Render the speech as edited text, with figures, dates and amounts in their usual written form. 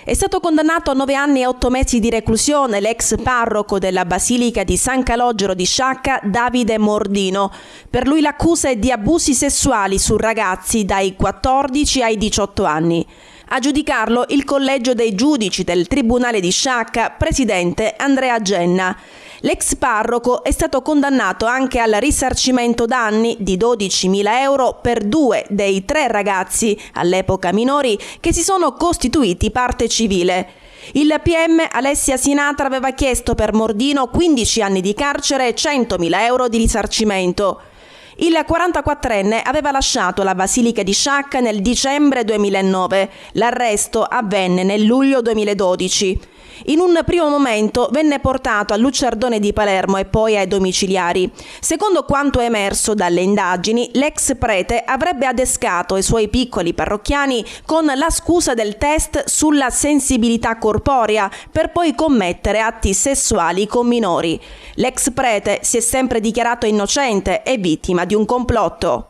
È stato condannato a 9 anni e 8 mesi di reclusione l'ex parroco della Basilica di San Calogero di Sciacca, Davide Mordino. Per lui l'accusa è di abusi sessuali su ragazzi dai 14 ai 18 anni. A giudicarlo il collegio dei giudici del Tribunale di Sciacca, presidente Andrea Genna. L'ex parroco è stato condannato anche al risarcimento danni di 12.000 euro per 2 dei 3 ragazzi, all'epoca minori, che si sono costituiti parte civile. Il PM Alessia Sinatra aveva chiesto per Mordino 15 anni di carcere e 100.000 euro di risarcimento. Il 44enne aveva lasciato la Basilica di Sciacca nel dicembre 2009. L'arresto avvenne nel luglio 2012. In un primo momento venne portato al Lucerdone di Palermo e poi ai domiciliari. Secondo quanto è emerso dalle indagini, l'ex prete avrebbe adescato i suoi piccoli parrocchiani con la scusa del test sulla sensibilità corporea per poi commettere atti sessuali con minori. L'ex prete si è sempre dichiarato innocente e vittima di un complotto.